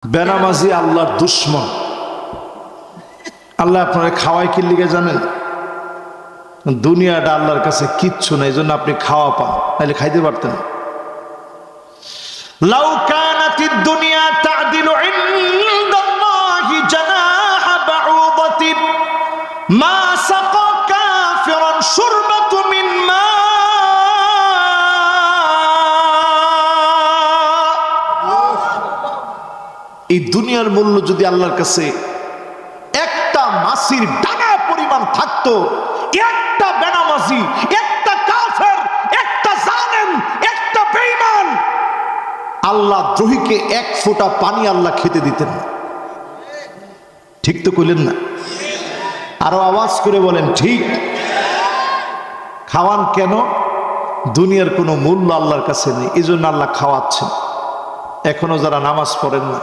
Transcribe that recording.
বেনামাজি আল্লাহর দুশ্মন। আল্লাহ আপনারা খাওয়াই কি লিগে জানেন? দুনিয়াটা আল্লাহর কাছে কিচ্ছু না, এই জন্য আপনি খাওয়া পান, তাহলে খাইতে পারতেন। লাউ কানাতিদ দুনিয়া তা'দিলু ইনদাল্লাহি জানাহা বাউদাতিন মা সাকা কাফিরান শুরবাতু মিন মা। এই দুনিয়ার মূল্য যদি আল্লাহর কাছে একটা মাছির ডানা পরিমাণ থাকতো, একটা বেনামাজি, একটা কাফের, একটা জালেম, একটা বেঈমান আল্লাহ দ্রোহীকে এক ফোঁটা পানি আল্লাহ খেতে দিতেন না। ঠিক তো কইলেন না? আরো আওয়াজ করে বলেন ঠিক। খাওয়ান কেন? দুনিয়ার কোনো মূল্য আল্লাহর কাছে নেই, এই জন্য আল্লাহ খাওয়াচ্ছেন। এখনো যারা নামাজ পড়েন না,